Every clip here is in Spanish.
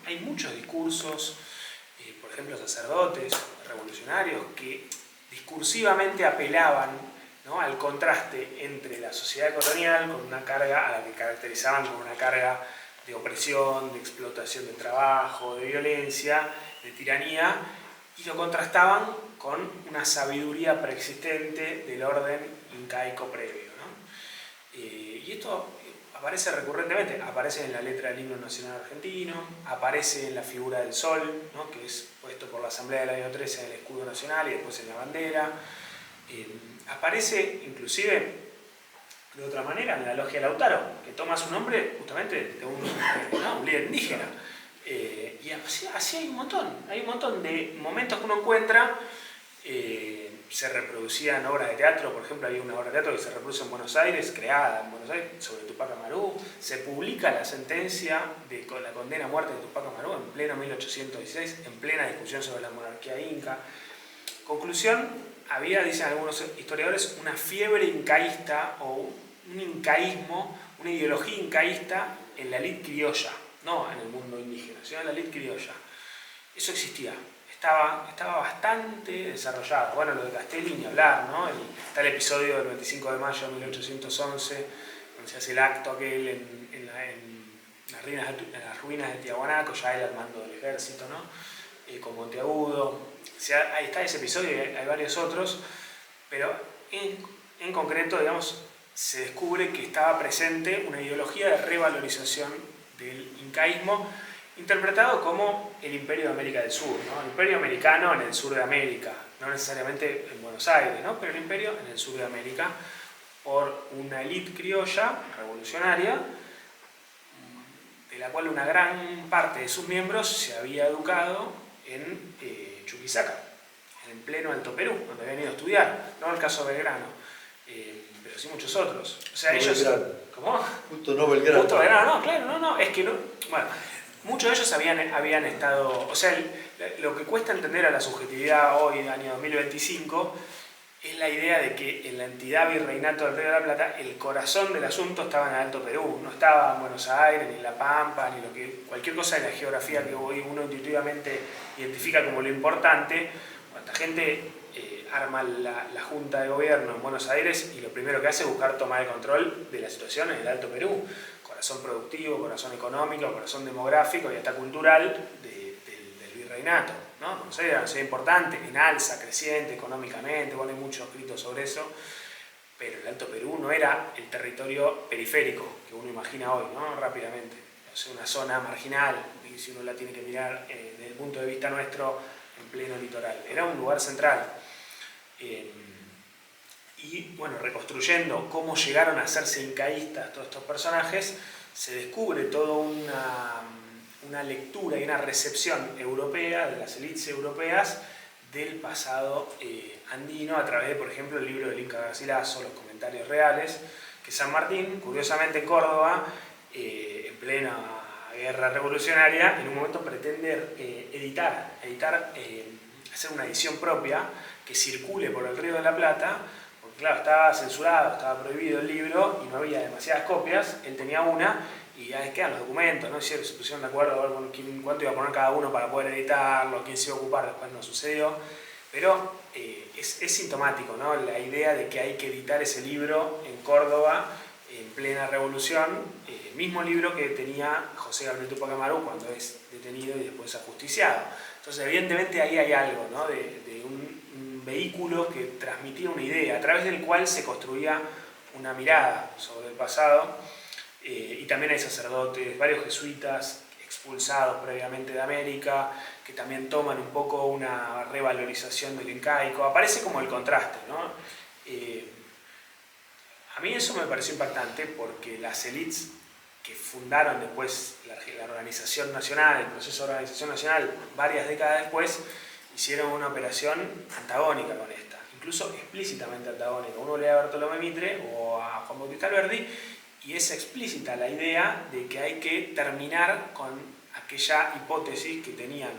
hay muchos discursos, por ejemplo sacerdotes revolucionarios, que discursivamente apelaban, ¿no?, al contraste entre la sociedad colonial, con una carga a la que caracterizaban como una carga de opresión, de explotación del trabajo, de violencia, de tiranía, y lo contrastaban con una sabiduría preexistente del orden incaico previo, ¿no? Y esto aparece recurrentemente, aparece en la letra del himno nacional argentino, aparece en la figura del sol, ¿no?, que es puesto por la Asamblea del año 13 en el escudo nacional y después en la bandera. Aparece inclusive de otra manera en la logia Lautaro, que toma su nombre justamente de un líder indígena. Y así hay un montón de momentos que uno encuentra. Se reproducían obras de teatro, por ejemplo, había una obra de teatro que se reproduce en Buenos Aires, creada en Buenos Aires, sobre Tupac Amaru. Se publica la sentencia de la condena a muerte de Tupac Amaru en pleno 1816, en plena discusión sobre la monarquía inca. Conclusión, había, dicen algunos historiadores, una fiebre incaísta o un incaísmo, una ideología incaísta en la élite criolla, no en el mundo indígena, sino en la élite criolla. Eso existía. Estaba bastante desarrollado. Bueno, lo de Castelli ni hablar, ¿no? Está el episodio del 25 de mayo de 1811, donde se hace el acto aquel en las ruinas de Tiahuanaco, ya él al mando del ejército, ¿no? Con Monteagudo. O sea, ahí está ese episodio y hay varios otros, pero en concreto, digamos, se descubre que estaba presente una ideología de revalorización del incaísmo, interpretado como el Imperio de América del Sur, ¿no? El Imperio americano en el sur de América, no necesariamente en Buenos Aires, ¿no?, pero el Imperio en el sur de América, por una élite criolla revolucionaria, de la cual una gran parte de sus miembros se había educado en Chuquisaca, en pleno Alto Perú, donde habían ido a estudiar, no el caso Belgrano, pero sí muchos otros. O sea, no ellos... Belgrano. ¿Cómo? Justo no Belgrano. Justo Belgrano, no, claro, no, es que no... Bueno, muchos de ellos habían estado... O sea, lo que cuesta entender a la subjetividad hoy, año 2025, es la idea de que en la entidad virreinato del Río de la Plata el corazón del asunto estaba en el Alto Perú, no estaba en Buenos Aires, ni en La Pampa, ni cualquier cosa de la geografía que hoy uno intuitivamente identifica como lo importante. Esta gente arma la Junta de Gobierno en Buenos Aires y lo primero que hace es buscar tomar el control de la situación en el Alto Perú. Corazón productivo, corazón económico, corazón demográfico y hasta cultural del virreinato, ¿no? Buenos Aires era una ciudad importante, en alza, creciente económicamente, bueno, hay mucho escrito sobre eso, pero el Alto Perú no era el territorio periférico que uno imagina hoy, ¿no?, rápidamente. O sea, una zona marginal, y si uno la tiene que mirar desde el punto de vista nuestro, en pleno litoral. Era un lugar central. Y bueno, reconstruyendo cómo llegaron a hacerse incaístas todos estos personajes, se descubre toda una lectura y una recepción europea, de las élites europeas, del pasado andino, a través de, por ejemplo, el libro del Inca Garcilaso, Los Comentarios Reales, que San Martín, curiosamente en Córdoba, en plena guerra revolucionaria, en un momento pretende hacer una edición propia que circule por el Río de la Plata, porque claro, estaba censurado, estaba prohibido el libro y no había demasiadas copias. Él tenía una y ahí quedan los documentos, ¿no? Se pusieron de acuerdo a ver cuánto iba a poner cada uno para poder editarlo, quién se iba a ocupar, después no sucedió. Pero es sintomático, ¿no?, la idea de que hay que editar ese libro en Córdoba en plena revolución, mismo libro que tenía José Gabriel Tupac Amaru cuando es detenido y después ajusticiado. Entonces, evidentemente ahí hay algo, ¿no?, de un vehículo que transmitía una idea, a través del cual se construía una mirada sobre el pasado. Y también hay sacerdotes, varios jesuitas expulsados previamente de América, que también toman un poco una revalorización del incaico. Aparece como el contraste, ¿no? A mí eso me pareció impactante porque las élites que fundaron después la organización nacional, el proceso de organización nacional, varias décadas después, hicieron una operación antagónica con esta, incluso explícitamente antagónica. Uno lee a Bartolomé Mitre o a Juan Bautista Alberdi y es explícita la idea de que hay que terminar con aquella hipótesis que tenían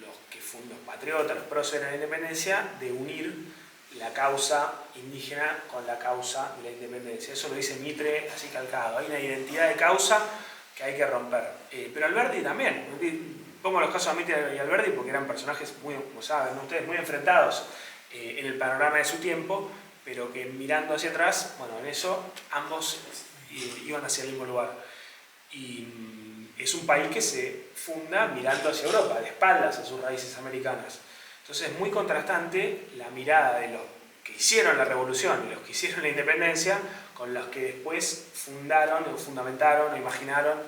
los patriotas, los próceres de la independencia, de unir la causa indígena con la causa de la independencia. Eso lo dice Mitre así calcado. Hay una identidad de causa que hay que romper. Pero Alberdi también, pongo los casos de Amite y Alberdi porque eran personajes muy, como saben, ¿no? Ustedes muy enfrentados en el panorama de su tiempo, pero que mirando hacia atrás, bueno, en eso ambos iban hacia el mismo lugar. Y es un país que se funda mirando hacia Europa, de espaldas a sus raíces americanas. Entonces es muy contrastante la mirada de los que hicieron la revolución y los que hicieron la independencia con los que después fundaron o fundamentaron o imaginaron,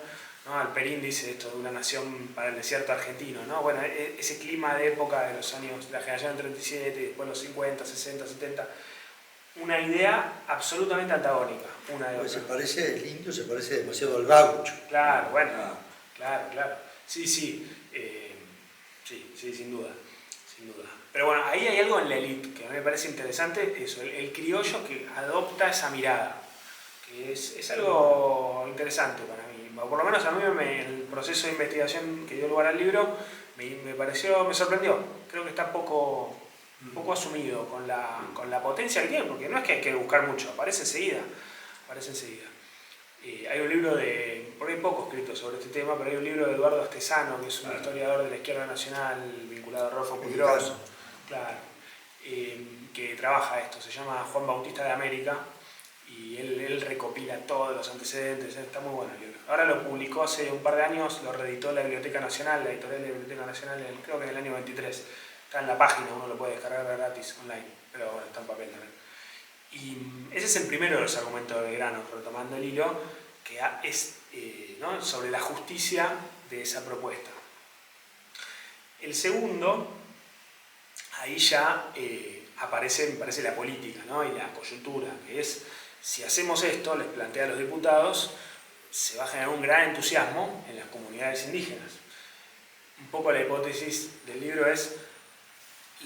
¿no? Alperín dice esto de una nación para el desierto argentino, ¿no? Bueno, ese clima de época de los años, de la generación del 37, después los 50, 60, 70, una idea absolutamente antagónica una de otra. El indio se parece demasiado al gaucho. Claro, bueno, claro. Sí, sí, sin duda. Pero bueno, ahí hay algo en la élite que a mí me parece interesante, eso, el criollo que adopta esa mirada, que es algo interesante para mí. O por lo menos a mí el proceso de investigación que dio lugar al libro me sorprendió. Creo que está poco asumido con la potencia que tiene, porque no es que hay que buscar mucho, aparece enseguida. Hay un libro por ahí poco escrito sobre este tema, pero hay un libro de Eduardo Astesano, que es un historiador de la izquierda nacional vinculado a Rodolfo Puigros, claro, que trabaja esto, se llama Juan Bautista de América, y él recopila todos los antecedentes, está muy bueno el libro. Ahora lo publicó hace un par de años, lo reeditó la Biblioteca Nacional, la editorial de la Biblioteca Nacional, creo que en el año 23. Está en la página, uno lo puede descargar gratis online, pero bueno, está en papel también. Y ese es el primero de los argumentos de Belgrano, retomando el hilo, que es ¿no? sobre la justicia de esa propuesta. El segundo, ahí ya aparece, me parece, la política, ¿no? Y la coyuntura, que es, si hacemos esto, les plantea a los diputados, se va a generar un gran entusiasmo en las comunidades indígenas. Un poco la hipótesis del libro es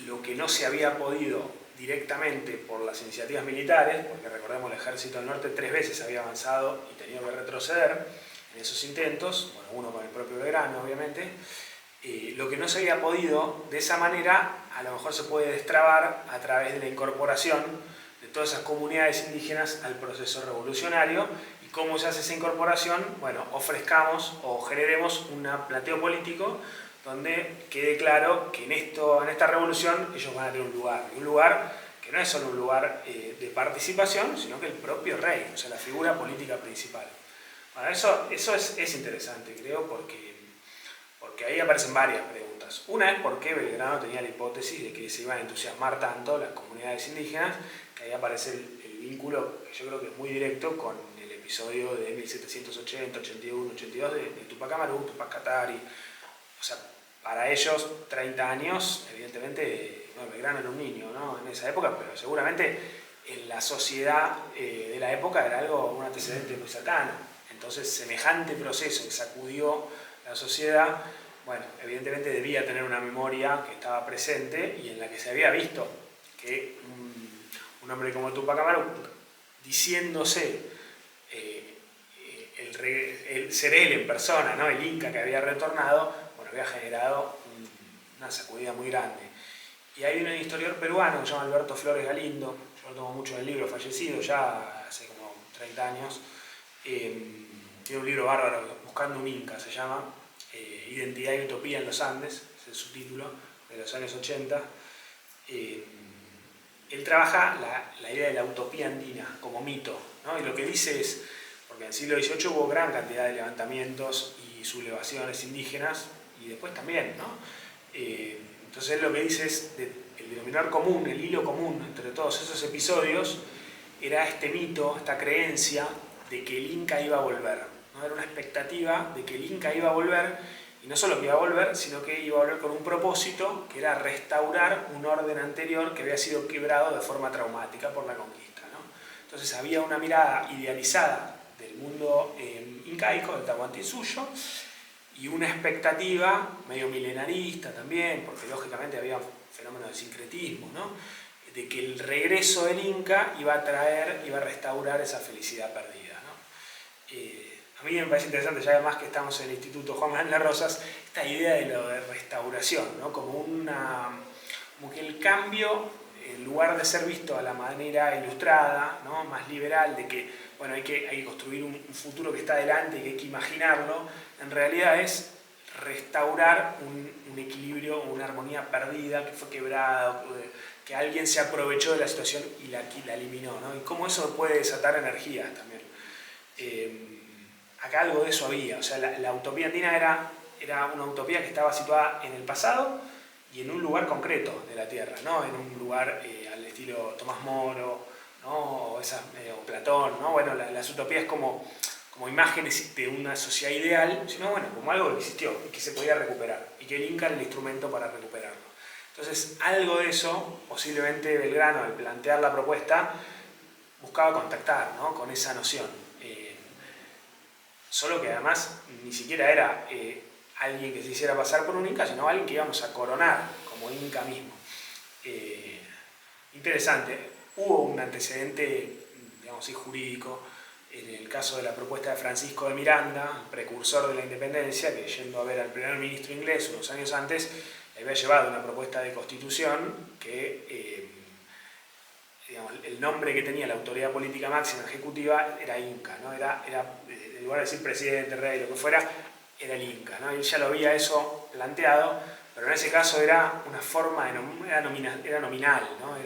lo que no se había podido directamente por las iniciativas militares, porque recordemos el Ejército del Norte 3 veces había avanzado y tenía que retroceder en esos intentos, bueno, uno con el propio Belgrano obviamente, lo que no se había podido de esa manera a lo mejor se puede destrabar a través de la incorporación de todas esas comunidades indígenas al proceso revolucionario. ¿Y cómo se hace esa incorporación? Bueno, ofrezcamos o generemos un planteo político donde quede claro que en esta revolución ellos van a tener un lugar que no es solo un lugar de participación, sino que el propio rey, o sea, la figura política principal. Bueno, eso es interesante, creo, porque ahí aparecen varias preguntas. Una es por qué Belgrano tenía la hipótesis de que se iban a entusiasmar tanto las comunidades indígenas, que ahí aparece el vínculo, que yo creo que es muy directo, con el episodio de 1780, 81, 82 de Tupac Amaru, Tupac Katari. O sea, para ellos, 30 años, evidentemente, bueno, Belgrano era un niño, ¿no? En esa época, pero seguramente en la sociedad de la época era un antecedente muy cercano. Entonces, semejante proceso que sacudió la sociedad, bueno, evidentemente debía tener una memoria que estaba presente y en la que se había visto que un hombre como Tupac Amaru, diciéndose ser él en persona, ¿no? El Inca que había retornado, bueno, había generado una sacudida muy grande. Y hay un historiador peruano que se llama Alberto Flores Galindo, yo lo tomo mucho en el libro, fallecido ya hace como 30 años, tiene un libro bárbaro, Buscando un Inca se llama, Identidad y Utopía en los Andes, es el subtítulo, de los años 80. Él trabaja la idea de la utopía andina como mito, ¿no? Y lo que dice es, porque en el siglo XVIII hubo gran cantidad de levantamientos y sublevaciones indígenas, y después también, ¿no? Entonces él lo que dice es, el denominador común, el hilo común entre todos esos episodios, era este mito, esta creencia de que el Inca iba a volver, ¿no? Era una expectativa de que el Inca iba a volver, y no solo que iba a volver, sino que iba a volver con un propósito, que era restaurar un orden anterior que había sido quebrado de forma traumática por la conquista, ¿no? Entonces había una mirada idealizada del mundo incaico, del Tahuantinsuyo, y una expectativa medio milenarista también, porque lógicamente había fenómenos de sincretismo, ¿no? De que el regreso del Inca iba a restaurar esa felicidad perdida, ¿no? A mí me parece interesante, ya además que estamos en el Instituto Juan Manuel de Rosas, esta idea de lo de restauración, ¿no? Como que el cambio, en lugar de ser visto a la manera ilustrada, ¿no? Más liberal, de que bueno, hay que construir un futuro que está adelante y que hay que imaginarlo, en realidad es restaurar un equilibrio, una armonía perdida que fue quebrada, que alguien se aprovechó de la situación y la eliminó, ¿no? Y cómo eso puede desatar energías también. Acá algo de eso había, o sea, la utopía andina era una utopía que estaba situada en el pasado y en un lugar concreto de la Tierra, no en un lugar al estilo Tomás Moro, ¿no? O Platón, ¿no? Bueno, las utopías como imágenes de una sociedad ideal, sino bueno, como algo que existió y que se podía recuperar y que el Inca era el instrumento para recuperarlo. Entonces, algo de eso, posiblemente Belgrano, al plantear la propuesta, buscaba contactar, ¿no? Con esa noción. Solo que además ni siquiera era alguien que se hiciera pasar por un Inca, sino alguien que íbamos a coronar como Inca mismo. Interesante. Hubo un antecedente, digamos así, jurídico, en el caso de la propuesta de Francisco de Miranda, precursor de la independencia, que yendo a ver al primer ministro inglés unos años antes, había llevado una propuesta de constitución que, digamos, el nombre que tenía la autoridad política máxima ejecutiva era Inca, ¿no? Era en lugar de decir presidente, rey, lo que fuera, era el Inca, ¿no? Y él ya lo había eso planteado, pero en ese caso era una forma, era nominal, ¿no?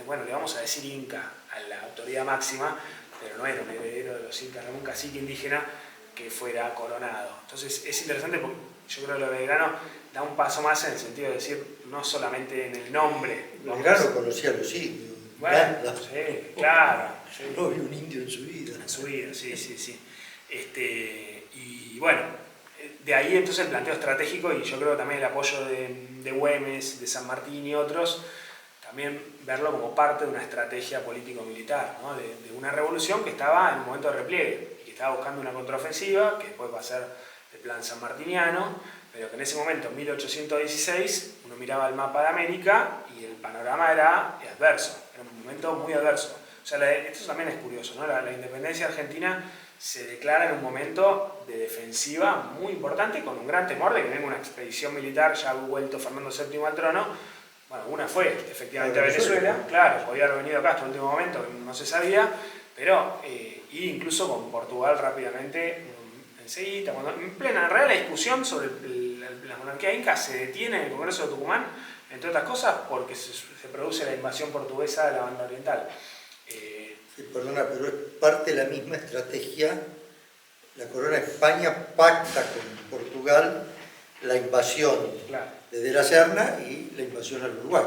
Bueno, le vamos a decir Inca a la autoridad máxima, pero no era un heredero de los Incas, era un cacique indígena que fuera coronado. Entonces es interesante porque yo creo que lo de Belgrano da un paso más en el sentido de decir, no solamente en el nombre. Belgrano conocía a los indios. Bueno, sí, claro. Sí. No vio un indio en su vida. En su vida, sí. Y bueno, de ahí entonces el planteo estratégico y yo creo que también el apoyo de Güemes, de San Martín y otros, también verlo como parte de una estrategia político-militar, ¿no? de una revolución que estaba en un momento de repliegue y que estaba buscando una contraofensiva, que después va a ser el plan sanmartiniano, pero que en ese momento, en 1816, uno miraba el mapa de América y el panorama era adverso, era un momento muy adverso. O sea, esto también es curioso, ¿no? La independencia argentina se declara en un momento de defensiva muy importante, con un gran temor de que venga una expedición militar, ya ha vuelto Fernando VII al trono. Bueno, una fue efectivamente a Venezuela, claro, podía haber venido acá hasta el último momento, no se sabía, pero y incluso con Portugal rápidamente, enseguida, en realidad la discusión sobre la monarquía inca se detiene en el Congreso de Tucumán, entre otras cosas porque se produce la invasión portuguesa de la banda oriental. Sí, perdona, pero es parte de la misma estrategia. La corona de España pacta con Portugal la invasión de la Serna y la invasión al Uruguay.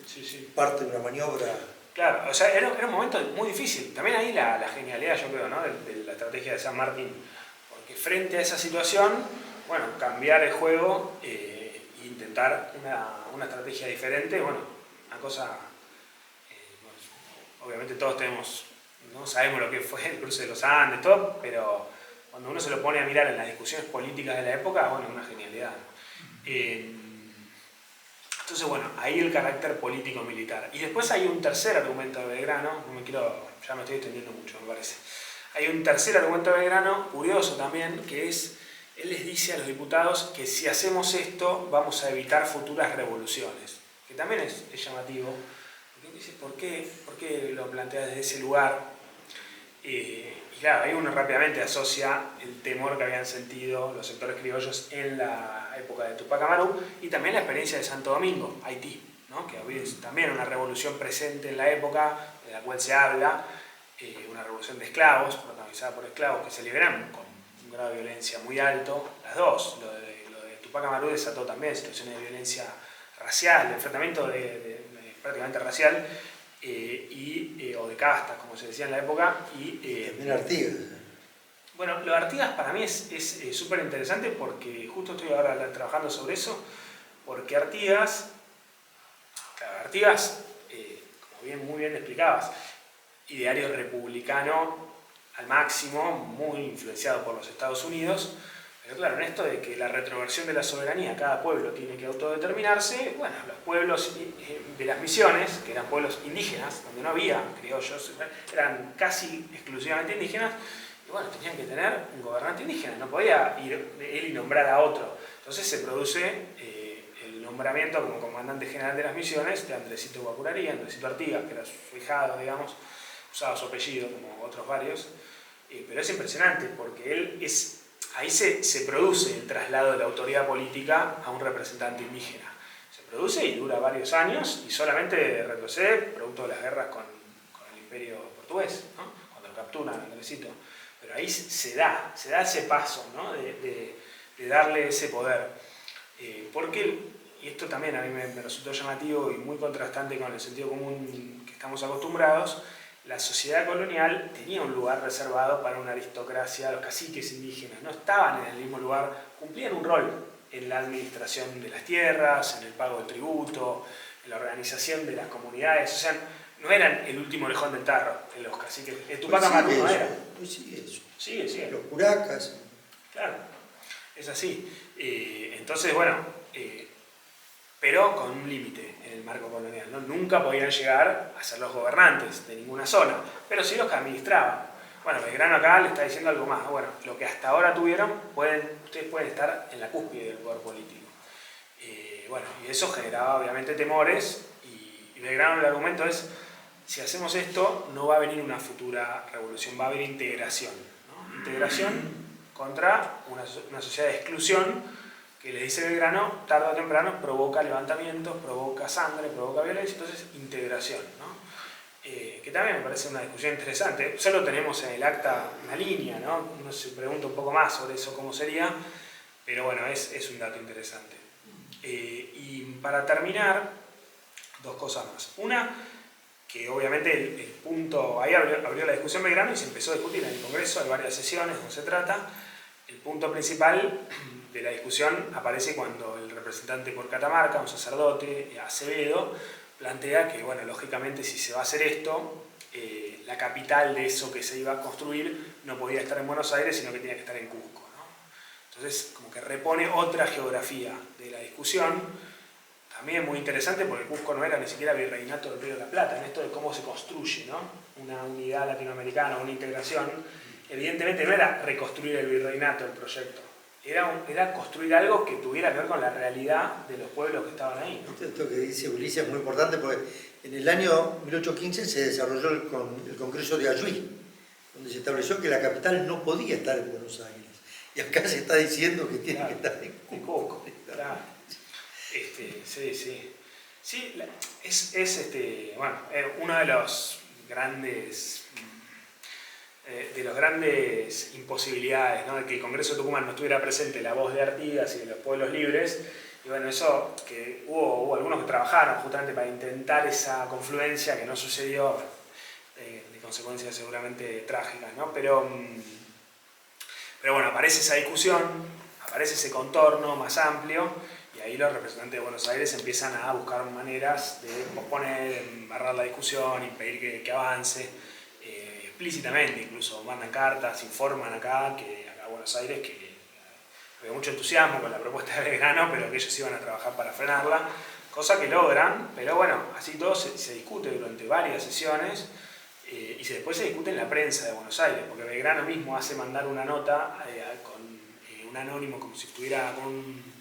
Sí. Parte de una maniobra. Claro, o sea, era un momento muy difícil. También ahí la genialidad, yo creo, ¿no? de la estrategia de San Martín. Porque frente a esa situación, bueno, cambiar el juego e intentar una estrategia diferente, bueno, una cosa... obviamente todos no sabemos lo que fue el cruce de los Andes, todo, pero cuando uno se lo pone a mirar en las discusiones políticas de la época, bueno, es una genialidad, ¿no? Entonces, bueno, ahí el carácter político-militar. Y después hay un tercer argumento de Belgrano, ya me estoy extendiendo mucho, me parece. Hay un tercer argumento de Belgrano, curioso también, que es, él les dice a los diputados que si hacemos esto vamos a evitar futuras revoluciones, que también es llamativo. Dice, ¿por qué lo plantea desde ese lugar? Y claro, ahí uno rápidamente asocia el temor que habían sentido los sectores criollos en la época de Tupac Amaru y también la experiencia de Santo Domingo, Haití, ¿no? Que había también una revolución presente en la época de la cual se habla, una revolución de esclavos, protagonizada por esclavos que se liberan con un grado de violencia muy alto, las dos. Lo de Tupac Amaru desató también situaciones de violencia racial, de enfrentamiento prácticamente racial, o de castas, como se decía en la época. También Artigas. Bueno, lo de Artigas para mí es súper interesante porque justo estoy ahora trabajando sobre eso, porque Artigas, como muy bien explicabas, ideario republicano al máximo, muy influenciado por los Estados Unidos. Pero claro, en esto de que la retroversión de la soberanía, cada pueblo tiene que autodeterminarse, bueno, los pueblos de las misiones, que eran pueblos indígenas, donde no había criollos, eran casi exclusivamente indígenas, y bueno, tenían que tener un gobernante indígena, no podía ir él y nombrar a otro. Entonces se produce el nombramiento como comandante general de las misiones de Andresito Guapurarí, Andresito Artigas, que era su hijado, digamos, usaba su apellido como otros varios, pero es impresionante porque ahí se produce el traslado de la autoridad política a un representante indígena. Se produce y dura varios años y solamente retrocede producto de las guerras con el imperio portugués, ¿no? Cuando lo capturan a Andresito. Pero ahí se da ese paso, ¿no? de darle ese poder. Porque, y esto también a mí me resultó llamativo y muy contrastante con el sentido común que estamos acostumbrados, la sociedad colonial tenía un lugar reservado para una aristocracia, los caciques indígenas no estaban en el mismo lugar, cumplían un rol en la administración de las tierras, en el pago del tributo, en la organización de las comunidades, o sea, no eran el último orejón del tarro, los caciques. Tupac Amaru no era. Pues sigue eso. Sigue. Los curacas. Claro, es así. Entonces, bueno, pero con un límite en el marco colonial, ¿no? Nunca podían llegar a ser los gobernantes de ninguna zona, pero sí los que administraban. Bueno, Belgrano acá le está diciendo algo más. Bueno, lo que hasta ahora tuvieron, ustedes pueden estar en la cúspide del poder político. Bueno, y eso generaba obviamente temores, y Belgrano el argumento es, si hacemos esto, no va a venir una futura revolución, va a haber integración, ¿no? Integración contra una sociedad de exclusión que le dice Belgrano, tarde o temprano provoca levantamientos, provoca sangre, provoca violencia, entonces integración, ¿no? Que también me parece una discusión interesante. Solo tenemos en el acta una línea, ¿no? Uno se pregunta un poco más sobre eso, cómo sería, pero bueno, es un dato interesante. Y para terminar, dos cosas más. Una, que obviamente el punto, ahí abrió la discusión Belgrano y se empezó a discutir en el Congreso, hay varias sesiones donde se trata. El punto principal de la discusión aparece cuando el representante por Catamarca, un sacerdote, Acevedo, plantea que, bueno, lógicamente si se va a hacer esto, la capital de eso que se iba a construir no podía estar en Buenos Aires, sino que tenía que estar en Cusco, ¿no? Entonces, como que repone otra geografía de la discusión, también muy interesante porque Cusco no era ni siquiera virreinato del Río de la Plata, en esto de cómo se construye, ¿no? Una unidad latinoamericana, una integración. Evidentemente no era reconstruir el virreinato el proyecto, era construir algo que tuviera que ver con la realidad de los pueblos que estaban ahí, ¿no? Esto que dice Ulises es muy importante porque en el año 1815 se desarrolló el Congreso de Ayuí, donde se estableció que la capital no podía estar en Buenos Aires. Y acá se está diciendo que tiene que estar en Cusco. Claro. Sí. Sí, es bueno, uno de los grandes imposibilidades, ¿no? De que el Congreso de Tucumán no estuviera presente la voz de Artigas y de los pueblos libres. Y bueno, eso que hubo algunos que trabajaron justamente para intentar esa confluencia que no sucedió, de consecuencias seguramente trágicas, ¿no? Pero bueno, aparece esa discusión, aparece ese contorno más amplio, y ahí los representantes de Buenos Aires empiezan a buscar maneras de posponer, embarrar la discusión, impedir que avance, explícitamente incluso mandan cartas, informan acá a Buenos Aires que había mucho entusiasmo con la propuesta de Belgrano, pero que ellos iban a trabajar para frenarla, cosa que logran, pero bueno, así todo se discute durante varias sesiones, y después se discute en la prensa de Buenos Aires, porque Belgrano mismo hace mandar una nota con un anónimo, como si estuviera con un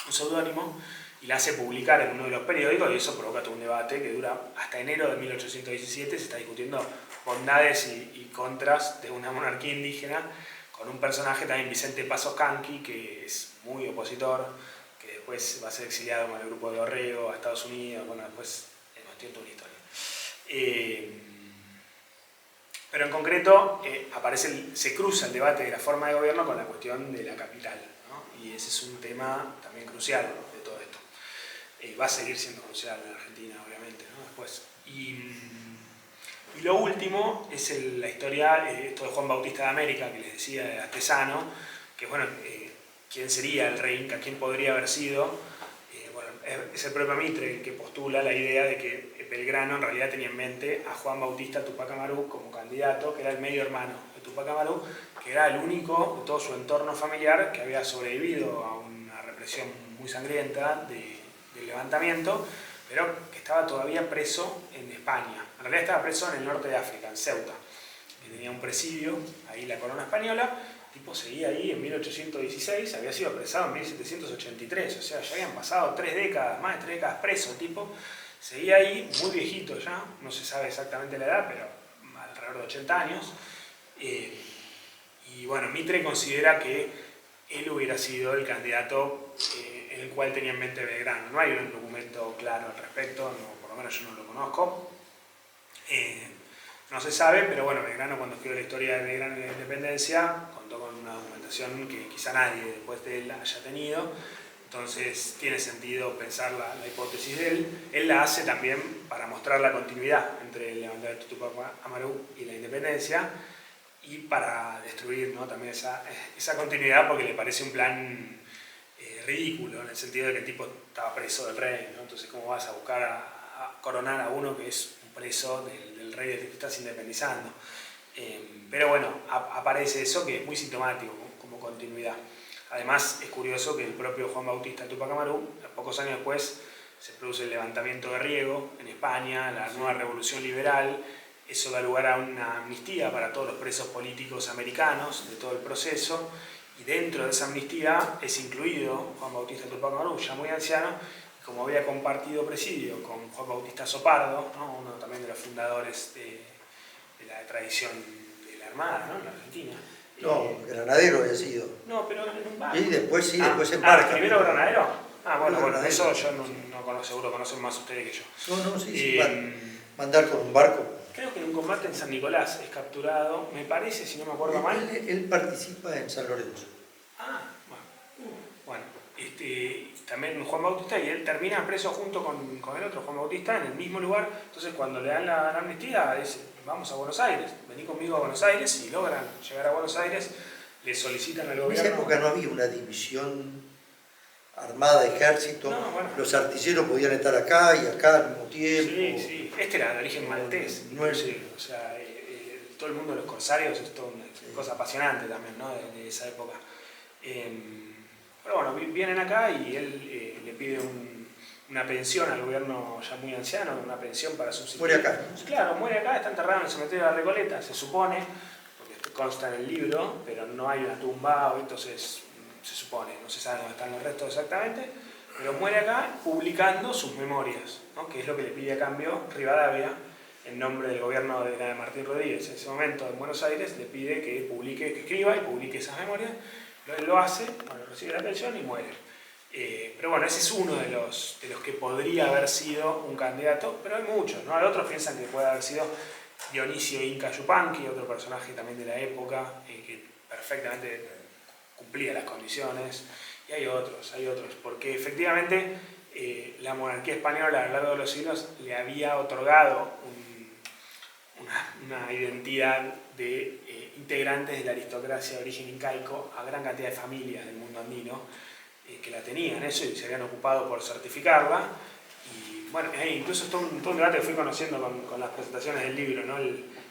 seudónimo, y la hace publicar en uno de los periódicos, y eso provoca todo un debate que dura hasta enero de 1817, se está discutiendo bondades y contras de una monarquía indígena, con un personaje también, Vicente Pasos Canqui, que es muy opositor, que después va a ser exiliado con el grupo de Orrego a Estados Unidos, bueno, después nos tiene toda una historia. Pero en concreto se cruza el debate de la forma de gobierno con la cuestión de la capital, ¿no? Y ese es un tema también crucial de todo esto. Va a seguir siendo crucial en Argentina, obviamente, ¿no? Después. Y lo último es la historia, esto de Juan Bautista de América, que les decía, de Artesano, que bueno, quién sería el rey Inca, quién podría haber sido. Bueno, es el propio Mitre el que postula la idea de que Belgrano en realidad tenía en mente a Juan Bautista Tupac Amaru como candidato, que era el medio hermano de Tupac Amaru, que era el único de todo su entorno familiar que había sobrevivido a una represión muy sangrienta del levantamiento, pero que estaba todavía preso en España. En realidad estaba preso en el norte de África, en Ceuta, que tenía un presidio, ahí la corona española. El tipo seguía ahí en 1816, había sido apresado en 1783, o sea, ya habían pasado 3 décadas, más de 3 décadas preso, tipo. Seguía ahí, muy viejito ya, no se sabe exactamente la edad, pero alrededor de 80 años. Y bueno, Mitre considera que él hubiera sido el candidato en el cual tenía en mente Belgrano. No hay un documento claro al respecto, no, por lo menos yo no lo conozco. No se sabe, pero bueno, Belgrano, cuando escribió la historia de Belgrano y la independencia, contó con una documentación que quizá nadie después de él haya tenido. Entonces tiene sentido pensar la hipótesis de él. Él la hace también para mostrar la continuidad entre el levantamiento de Tupac Amaru y la independencia, y para destruir, ¿no?, también esa continuidad, porque le parece un plan ridículo, en el sentido de que el tipo estaba preso del rey, ¿no? Entonces, ¿cómo vas a buscar a coronar a uno que es un preso del rey del que te estás independizando? Pero bueno, aparece eso, que es muy sintomático como continuidad. Además, es curioso que el propio Juan Bautista Tupac Amaru, pocos años después, se produce el levantamiento de Riego en España, la nueva revolución liberal. Eso da lugar a una amnistía para todos los presos políticos americanos de todo el proceso, y dentro de esa amnistía es incluido Juan Bautista Tupac Amaru, ya muy anciano, y como había compartido presidio con Juan Bautista Sopardo, ¿no?, uno también de los fundadores de la tradición de la Armada, ¿no?, en la Argentina. No, granadero había sido. No, pero en un barco. Y después después en barca. ¿Primero granadero? Bueno, granadero. Eso yo no conozco, seguro conocen más ustedes que yo. No, sí, mandar con un barco. Creo que en un combate en San Nicolás es capturado, me parece, si no me acuerdo mal. Él participa en San Lorenzo. Bueno, también Juan Bautista, y él termina preso junto con el otro Juan Bautista en el mismo lugar. Entonces, cuando le dan la amnistía, dice: vamos a Buenos Aires, vení conmigo a Buenos Aires, y logran llegar a Buenos Aires, le solicitan al gobierno. En esa época no había una división armada, ejército, los artilleros podían estar acá y acá al mismo tiempo. Sí, este era de origen maltés, o sea, todo el mundo de los corsarios es toda una cosa apasionante también, ¿no?, de esa época. Pero bueno, vienen acá y él le pide una pensión al gobierno ya muy anciano, una pensión para subsistir. Muere acá. Claro, muere acá, está enterrado en el cementerio de la Recoleta, se supone, porque consta en el libro, pero no hay una tumba, entonces se supone, no se sabe dónde están los restos exactamente, pero muere acá publicando sus memorias, ¿no?, que es lo que le pide a cambio Rivadavia, en nombre del gobierno de Martín Rodríguez. En ese momento en Buenos Aires le pide que escriba y publique esas memorias. Él lo hace, recibe la pensión y muere. Pero bueno, ese es uno de los que podría haber sido un candidato, pero hay muchos, ¿no? Otros piensan que puede haber sido Dionisio Inca Yupanqui, otro personaje también de la época, que perfectamente cumplía las condiciones, y hay otros, porque efectivamente la monarquía española a lo largo de los siglos le había otorgado una identidad de integrantes de la aristocracia de origen incaico a gran cantidad de familias del mundo andino que la tenían eso y se habían ocupado por certificarla. Y bueno, incluso todo un debate que fui conociendo con las presentaciones del libro, ¿no?,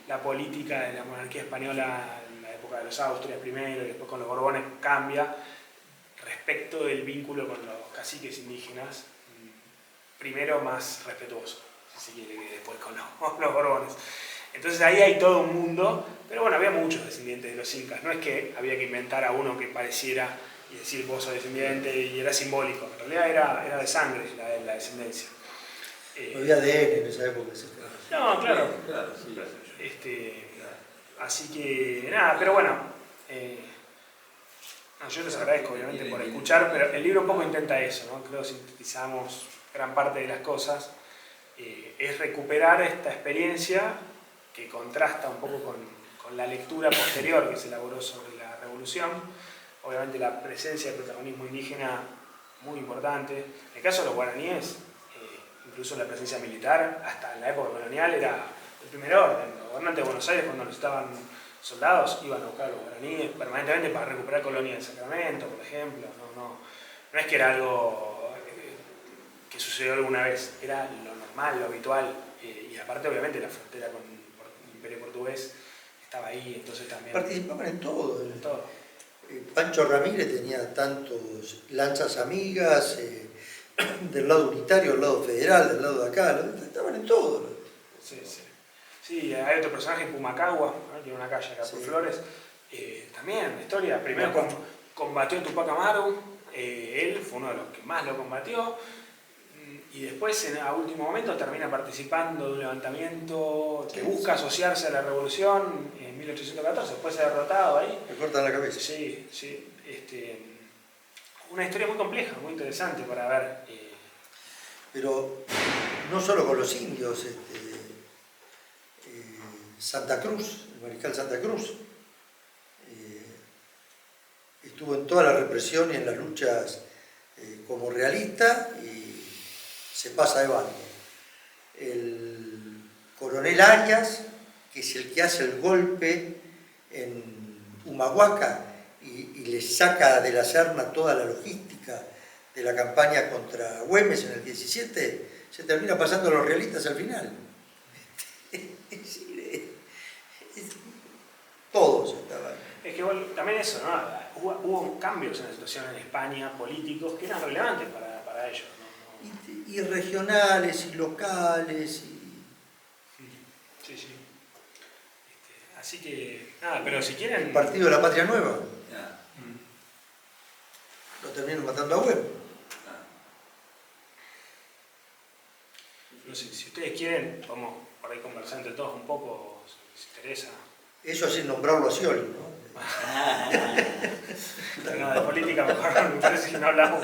la política de la monarquía española en la época de los Austrias primero y después con los Borbones cambia respecto del vínculo con los caciques indígenas, primero más respetuoso, si se quiere, que después con los Borbones. Entonces ahí hay todo un mundo, pero bueno, había muchos descendientes de los incas, no es que había que inventar a uno que pareciera y decir vos sos descendiente, y era simbólico, en realidad era de sangre la descendencia. No había ADN en esa época. No, claro. Así que nada, pero bueno, yo les agradezco obviamente por escuchar, pero el libro un poco intenta eso, ¿no? Creo que sintetizamos gran parte de las cosas, es recuperar esta experiencia que contrasta un poco con la lectura posterior que se elaboró sobre la revolución. Obviamente la presencia del protagonismo indígena muy importante. En el caso de los guaraníes, incluso la presencia militar, hasta en la época colonial, era el primer orden. Los gobernantes de Buenos Aires, cuando necesitaban soldados, iban a buscar a los guaraníes permanentemente para recuperar Colonia del Sacramento, por ejemplo. No es que era algo que sucedió alguna vez, era lo normal, lo habitual. Y aparte, obviamente, la frontera con el Imperio Portugués estaba ahí, entonces también... Participaban en todo. En todo. Pancho Ramírez tenía tantos lanzas amigas, del lado unitario, del lado federal, del lado de acá, estaban en todo. Sí, hay otro personaje en Pumacagua, ¿no?, tiene una calle acá por Flores, también la historia, primero combatió en Tupac Amaru, él fue uno de los que más lo combatió, y después a último momento termina participando de un levantamiento que busca asociarse a la revolución en 1814, después de derrotado ahí. Le cortan la cabeza. Sí, sí. Una historia muy compleja, muy interesante para ver. Pero no solo con los indios, Santa Cruz, el mariscal Santa Cruz, estuvo en toda la represión y en las luchas como realista y se pasa de bando. El coronel Arias, que es el que hace el golpe en Humahuaca y le saca de la Serna toda la logística de la campaña contra Güemes en el 17, se termina pasando a los realistas al final. Todos estaban. Es que bueno, también eso, ¿no? Hubo cambios en la situación en España, políticos, que eran relevantes para ellos, ¿no? Y regionales y locales. Sí, sí. Así que, nada, pero si quieren... El Partido de la Patria Nueva. Lo terminan matando a Güemes. No sé, si ustedes quieren, vamos por ahí conversar entre todos un poco, si les interesa. Eso sin nombrarlo a Scioli, ¿no? No, de política mejor, me parece que no hablamos.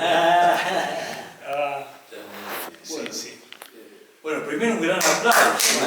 Bueno, sí, sí. Bueno, primero un gran aplauso.